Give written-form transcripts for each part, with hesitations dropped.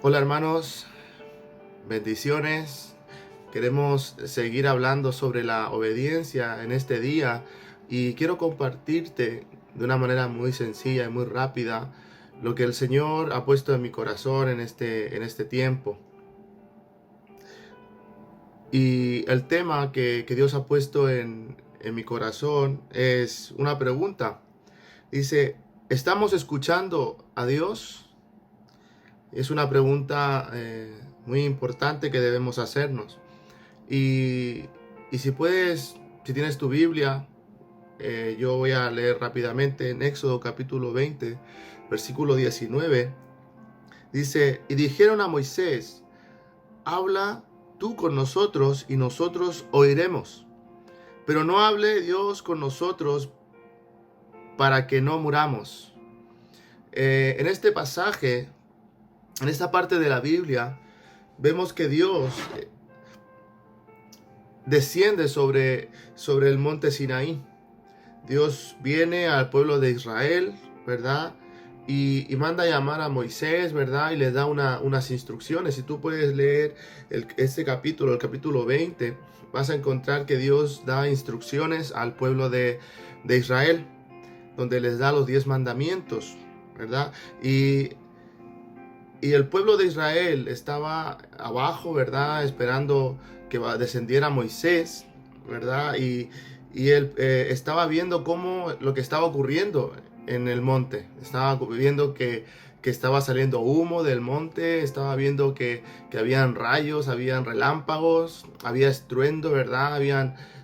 Hola hermanos, bendiciones. Queremos seguir hablando sobre la obediencia en este día y quiero compartirte de una manera muy sencilla y muy rápida lo que el Señor ha puesto en mi corazón en este tiempo. Y el tema que Dios ha puesto en mi corazón es una pregunta. Dice, ¿estamos escuchando a Dios? Es una pregunta muy importante que debemos hacernos. Y, y si puedes, si tienes tu Biblia, yo voy a leer rápidamente en Éxodo capítulo 20, versículo 19. Dice, y dijeron a Moisés, habla tú con nosotros y nosotros oiremos. Pero no hable Dios con nosotros para que no muramos. En este pasaje, en esta parte de la Biblia, vemos que Dios desciende sobre el monte Sinaí. Dios viene al pueblo de Israel, ¿verdad? Y manda a llamar a Moisés, ¿verdad? Y le da unas instrucciones. Si tú puedes leer este capítulo, el capítulo 20, vas a encontrar que Dios da instrucciones al pueblo de Israel, donde les da los 10 mandamientos, ¿verdad? Y el pueblo de Israel estaba abajo, ¿verdad? Esperando que descendiera Moisés, ¿verdad? Y él estaba viendo cómo lo que estaba ocurriendo en el monte. Estaba viendo que estaba saliendo humo del monte, estaba viendo que habían rayos, habían relámpagos, había estruendo, ¿verdad?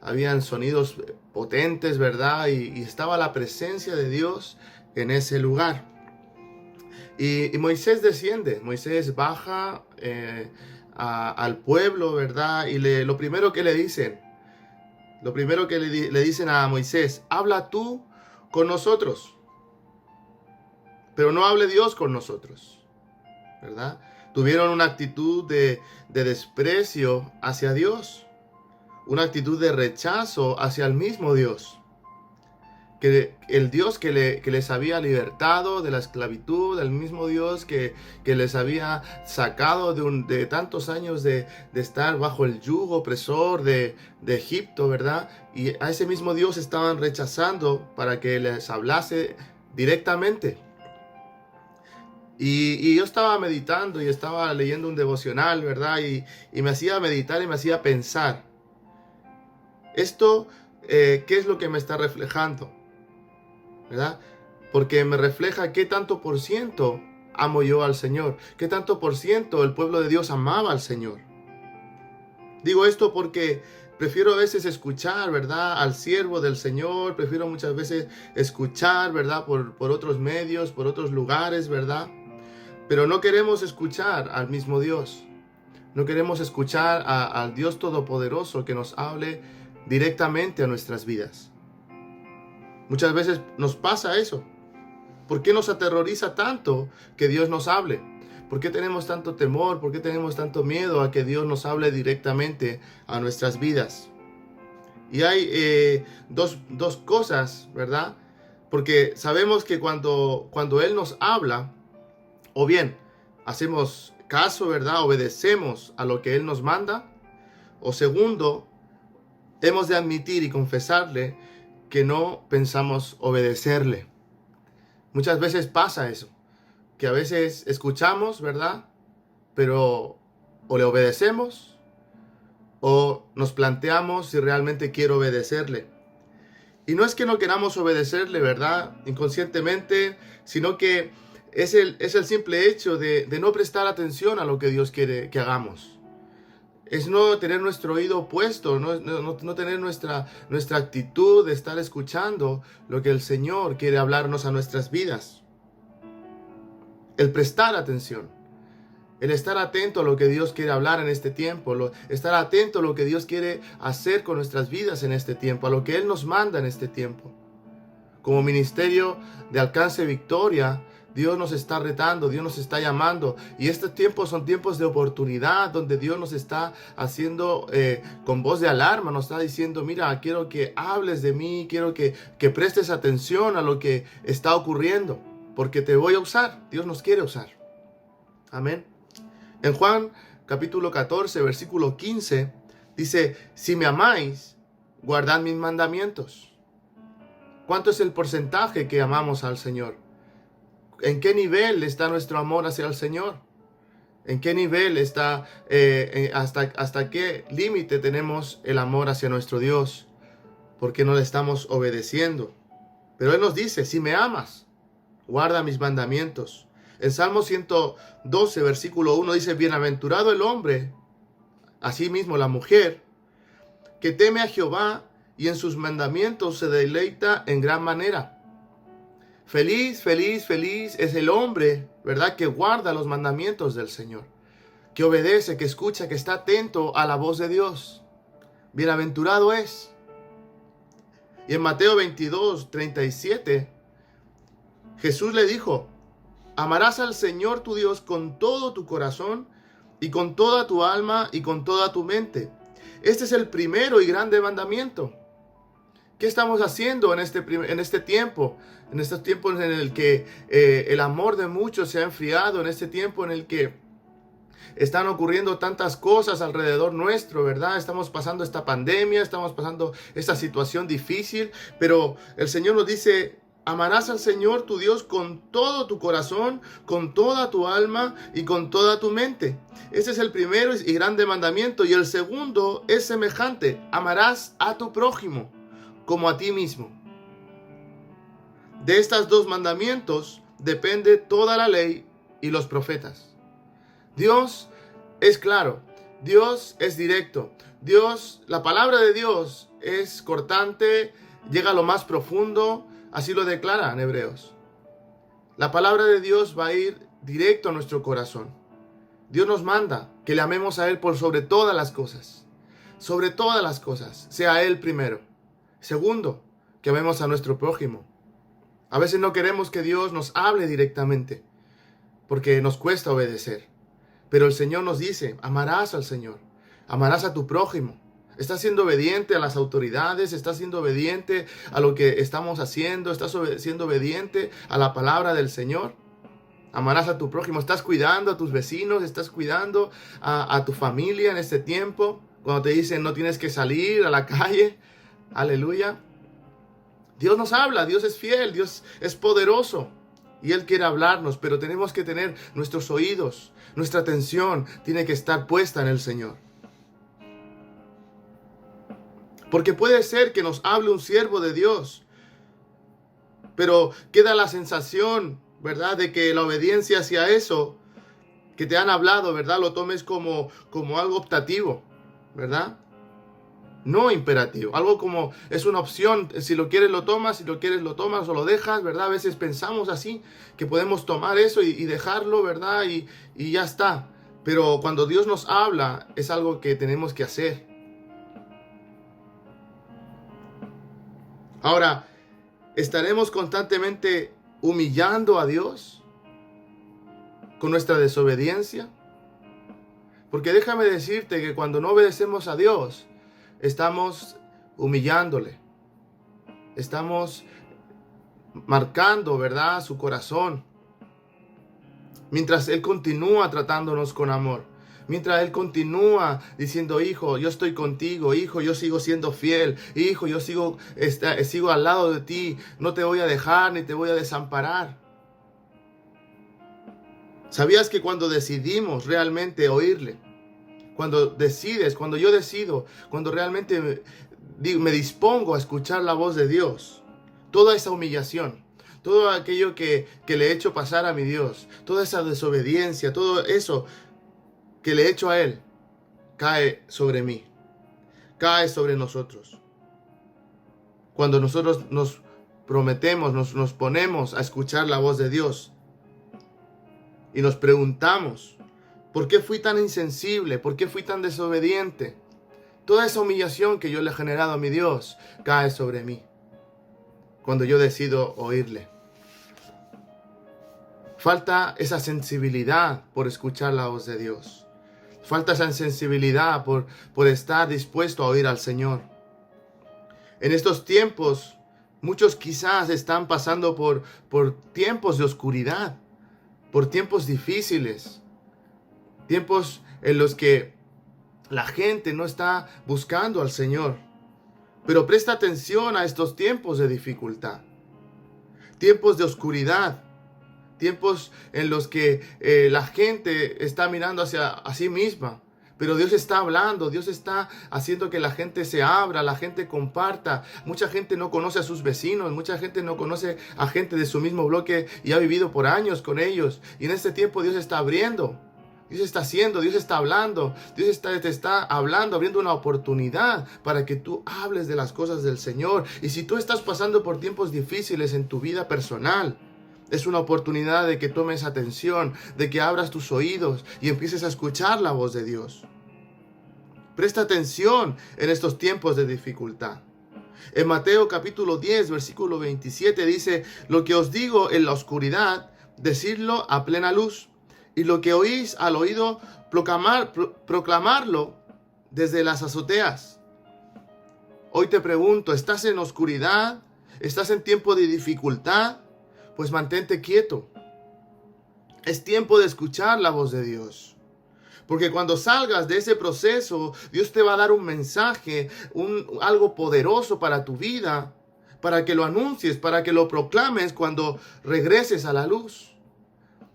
Habían sonidos potentes, ¿verdad? Y estaba la presencia de Dios en ese lugar. Y Moisés desciende, Moisés baja al pueblo, ¿verdad? Y lo primero que le dicen, le dicen a Moisés, habla tú con nosotros, pero no hable Dios con nosotros, ¿verdad? Tuvieron una actitud de desprecio hacia Dios, una actitud de rechazo hacia el mismo Dios. Que el Dios que les había libertado de la esclavitud, el mismo Dios que les había sacado de tantos años de estar bajo el yugo opresor de Egipto, ¿verdad? Y a ese mismo Dios estaban rechazando para que les hablase directamente. Y yo estaba meditando y estaba leyendo un devocional, ¿verdad? Y me hacía meditar y me hacía pensar, esto, ¿qué es lo que me está reflejando? ¿Verdad? Porque me refleja qué tanto por ciento amo yo al Señor, qué tanto por ciento el pueblo de Dios amaba al Señor. Digo esto porque prefiero a veces escuchar, ¿verdad? Al siervo del Señor, prefiero muchas veces escuchar, ¿verdad? Por otros medios, por otros lugares, ¿verdad? Pero no queremos escuchar al mismo Dios. No queremos escuchar al Dios Todopoderoso que nos hable directamente a nuestras vidas. Muchas veces nos pasa eso. ¿Por qué nos aterroriza tanto que Dios nos hable? ¿Por qué tenemos tanto temor? ¿Por qué tenemos tanto miedo a que Dios nos hable directamente a nuestras vidas? Y hay dos cosas, ¿verdad? Porque sabemos que cuando Él nos habla, o bien hacemos caso, ¿verdad? Obedecemos a lo que Él nos manda. O segundo, hemos de admitir y confesarle que no pensamos obedecerle. Muchas veces pasa eso, que a veces escuchamos, ¿verdad? Pero o le obedecemos o nos planteamos si realmente quiero obedecerle. Y no es que no queramos obedecerle, ¿verdad? Inconscientemente, sino que es el simple hecho de no prestar atención a lo que Dios quiere que hagamos. Es no tener nuestro oído puesto, no tener nuestra actitud de estar escuchando lo que el Señor quiere hablarnos a nuestras vidas. El prestar atención, el estar atento a lo que Dios quiere hablar en este tiempo, estar atento a lo que Dios quiere hacer con nuestras vidas en este tiempo, a lo que Él nos manda en este tiempo. Como ministerio de Alcance Victoria, Dios nos está retando, Dios nos está llamando, y estos tiempos son tiempos de oportunidad donde Dios nos está haciendo con voz de alarma, nos está diciendo, mira, quiero que hables de mí, quiero que prestes atención a lo que está ocurriendo, porque te voy a usar. Dios nos quiere usar. Amén. En Juan capítulo 14, versículo 15, dice, si me amáis, guardad mis mandamientos. ¿Cuánto es el porcentaje que amamos al Señor? ¿En qué nivel está nuestro amor hacia el Señor? ¿En qué nivel está, hasta qué límite tenemos el amor hacia nuestro Dios? Porque no le estamos obedeciendo. Pero Él nos dice, si me amas, guarda mis mandamientos. En Salmo 112, versículo 1 dice, bienaventurado el hombre, asimismo la mujer, que teme a Jehová y en sus mandamientos se deleita en gran manera. Feliz, feliz, feliz es el hombre, ¿verdad?, que guarda los mandamientos del Señor, que obedece, que escucha, que está atento a la voz de Dios. Bienaventurado es. Y en Mateo 22, 37, Jesús le dijo, amarás al Señor tu Dios con todo tu corazón y con toda tu alma y con toda tu mente. Este es el primero y grande mandamiento. ¿Qué estamos haciendo en este tiempo? En estos tiempos en el que el amor de muchos se ha enfriado, en este tiempo en el que están ocurriendo tantas cosas alrededor nuestro, ¿verdad? Estamos pasando esta pandemia, estamos pasando esta situación difícil, pero el Señor nos dice, amarás al Señor tu Dios con todo tu corazón, con toda tu alma y con toda tu mente. Ese es el primero y grande mandamiento. Y el segundo es semejante, amarás a tu prójimo como a ti mismo. De estos dos mandamientos depende toda la ley y los profetas. Dios es claro, Dios es directo, la palabra de Dios es cortante, llega a lo más profundo, así lo declara en Hebreos. La palabra de Dios va a ir directo a nuestro corazón. Dios nos manda que le amemos a Él por sobre todas las cosas, sea Él primero. Segundo, que amemos a nuestro prójimo. A veces no queremos que Dios nos hable directamente, porque nos cuesta obedecer. Pero el Señor nos dice, amarás al Señor, amarás a tu prójimo. ¿Estás siendo obediente a las autoridades? ¿Estás siendo obediente a lo que estamos haciendo? ¿Estás siendo obediente a la palabra del Señor? Amarás a tu prójimo. ¿Estás cuidando a tus vecinos? ¿Estás cuidando a tu familia en este tiempo? Cuando te dicen no tienes que salir a la calle. Aleluya. Dios nos habla, Dios es fiel, Dios es poderoso. Y Él quiere hablarnos, pero tenemos que tener nuestros oídos, nuestra atención tiene que estar puesta en el Señor. Porque puede ser que nos hable un siervo de Dios, pero queda la sensación, ¿verdad?, de que la obediencia hacia eso que te han hablado, ¿verdad?, lo tomes como algo optativo, ¿verdad? No imperativo, algo como es una opción, si lo quieres lo tomas, si lo quieres lo tomas o lo dejas, ¿verdad? A veces pensamos así, que podemos tomar eso y dejarlo, ¿verdad? Y ya está. Pero cuando Dios nos habla, es algo que tenemos que hacer. Ahora, ¿estaremos constantemente humillando a Dios con nuestra desobediencia? Porque déjame decirte que cuando no obedecemos a Dios, estamos humillándole. Estamos marcando, ¿verdad?, su corazón. Mientras Él continúa tratándonos con amor. Mientras Él continúa diciendo, hijo, yo estoy contigo. Hijo, yo sigo siendo fiel. Hijo, yo sigo al lado de ti. No te voy a dejar ni te voy a desamparar. ¿Sabías que cuando decidimos realmente oírle? Cuando yo decido, cuando realmente me dispongo a escuchar la voz de Dios, toda esa humillación, todo aquello que le he hecho pasar a mi Dios, toda esa desobediencia, todo eso que le he hecho a Él, cae sobre mí, cae sobre nosotros. Cuando nosotros nos prometemos, nos ponemos a escuchar la voz de Dios y nos preguntamos, ¿por qué fui tan insensible? ¿Por qué fui tan desobediente? Toda esa humillación que yo le he generado a mi Dios cae sobre mí cuando yo decido oírle. Falta esa sensibilidad por escuchar la voz de Dios. Falta esa sensibilidad por estar dispuesto a oír al Señor. En estos tiempos, muchos quizás están pasando por tiempos de oscuridad, por tiempos difíciles. tiempos en los que la gente no está buscando al Señor. Pero presta atención a estos tiempos de dificultad, tiempos de oscuridad, tiempos en los que la gente está mirando hacia sí misma. Pero Dios está hablando, Dios está haciendo que la gente se abra, la gente comparta. Mucha gente no conoce a sus vecinos, mucha gente no conoce a gente de su mismo bloque y ha vivido por años con ellos. Y en este tiempo Dios está abriendo, Dios está haciendo, Dios está hablando, te está hablando, abriendo una oportunidad para que tú hables de las cosas del Señor. Y si tú estás pasando por tiempos difíciles en tu vida personal, es una oportunidad de que tomes atención, de que abras tus oídos y empieces a escuchar la voz de Dios. Presta atención en estos tiempos de dificultad. En Mateo capítulo 10, versículo 27 dice: lo que os digo en la oscuridad, decidlo a plena luz, y lo que oís al oído, proclamarlo desde las azoteas. Hoy te pregunto, ¿estás en oscuridad? ¿Estás en tiempo de dificultad? Pues mantente quieto. Es tiempo de escuchar la voz de Dios. Porque cuando salgas de ese proceso, Dios te va a dar un mensaje, algo poderoso para tu vida, para que lo anuncies, para que lo proclames cuando regreses a la luz.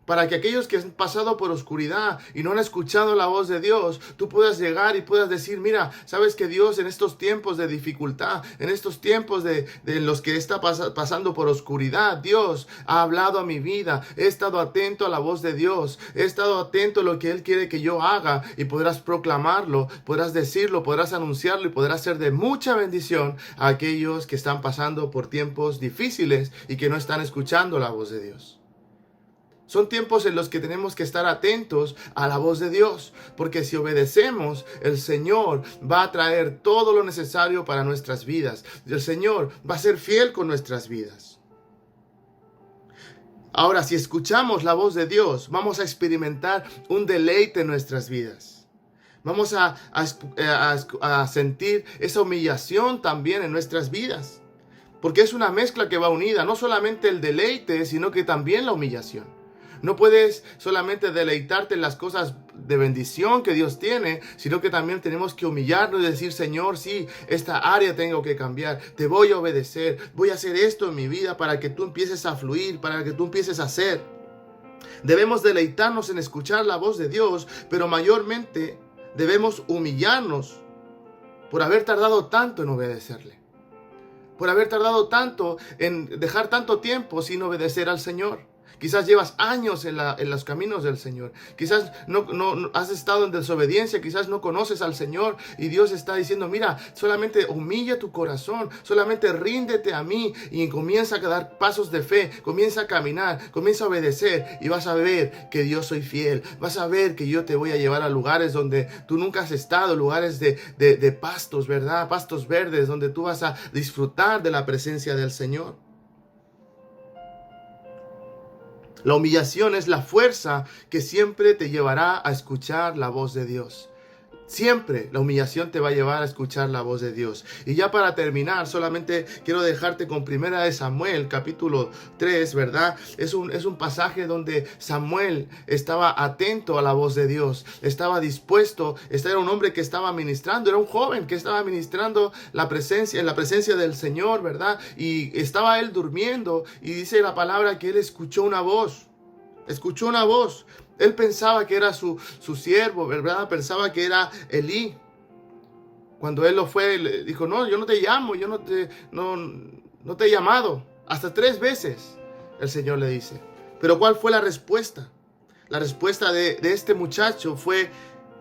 Para que aquellos que han pasado por oscuridad y no han escuchado la voz de Dios, tú puedas llegar y puedas decir: mira, sabes que Dios en estos tiempos de dificultad, en estos tiempos de los que está pasando por oscuridad, Dios ha hablado a mi vida. He estado atento a la voz de Dios, he estado atento a lo que Él quiere que yo haga, y podrás proclamarlo, podrás decirlo, podrás anunciarlo y podrás ser de mucha bendición a aquellos que están pasando por tiempos difíciles y que no están escuchando la voz de Dios. Son tiempos en los que tenemos que estar atentos a la voz de Dios, porque si obedecemos, el Señor va a traer todo lo necesario para nuestras vidas. El Señor va a ser fiel con nuestras vidas. Ahora, si escuchamos la voz de Dios, vamos a experimentar un deleite en nuestras vidas. Vamos a sentir esa humillación también en nuestras vidas, porque es una mezcla que va unida, no solamente el deleite, sino que también la humillación. No puedes solamente deleitarte en las cosas de bendición que Dios tiene, sino que también tenemos que humillarnos y decir: Señor, sí, esta área tengo que cambiar, te voy a obedecer, voy a hacer esto en mi vida para que tú empieces a fluir, para que tú empieces a hacer. Debemos deleitarnos en escuchar la voz de Dios, pero mayormente debemos humillarnos por haber tardado tanto en obedecerle, por haber tardado tanto en dejar tanto tiempo sin obedecer al Señor. Quizás llevas años en los caminos del Señor. Quizás no has estado en desobediencia. Quizás no conoces al Señor. Y Dios está diciendo: mira, solamente humilla tu corazón. Solamente ríndete a mí. Y comienza a dar pasos de fe. Comienza a caminar. Comienza a obedecer. Y vas a ver que yo soy fiel. Vas a ver que yo te voy a llevar a lugares donde tú nunca has estado. Lugares de pastos, ¿verdad? Pastos verdes. Donde tú vas a disfrutar de la presencia del Señor. La humillación es la fuerza que siempre te llevará a escuchar la voz de Dios. Siempre la humillación te va a llevar a escuchar la voz de Dios. Y ya para terminar, solamente quiero dejarte con 1 Samuel, capítulo 3, ¿verdad? Es un pasaje donde Samuel estaba atento a la voz de Dios. Estaba dispuesto. Este era un hombre que estaba ministrando. Era un joven que estaba ministrando en la presencia del Señor, ¿verdad? Y estaba él durmiendo. Y dice la palabra que él escuchó una voz. Escuchó una voz. Él pensaba que era su siervo, ¿verdad? Pensaba que era Elí. Cuando él lo fue, le dijo: no, yo no te llamo, yo no te he llamado. Hasta 3 veces el Señor le dice. Pero ¿cuál fue la respuesta? La respuesta de este muchacho fue: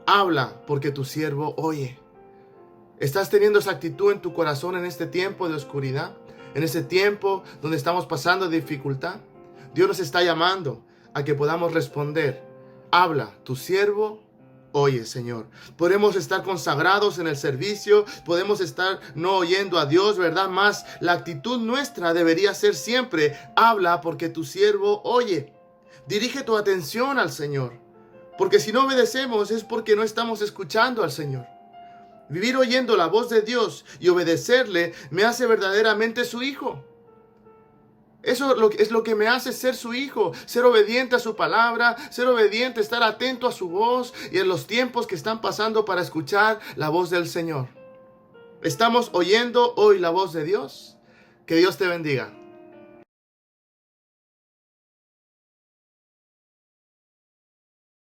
habla, porque tu siervo oye. ¿Estás teniendo esa actitud en tu corazón en este tiempo de oscuridad? En este tiempo donde estamos pasando dificultad. Dios nos está llamando a que podamos responder: habla, tu siervo oye, Señor. Podemos estar consagrados en el servicio, podemos estar no oyendo a Dios, ¿verdad? Más la actitud nuestra debería ser siempre: habla, porque tu siervo oye. Dirige tu atención al Señor, porque si no obedecemos es porque no estamos escuchando al Señor. Vivir oyendo la voz de Dios y obedecerle me hace verdaderamente su hijo. Eso es lo que me hace ser su hijo, ser obediente a su palabra, ser obediente, estar atento a su voz y en los tiempos que están pasando para escuchar la voz del Señor. ¿Estamos oyendo hoy la voz de Dios? Que Dios te bendiga.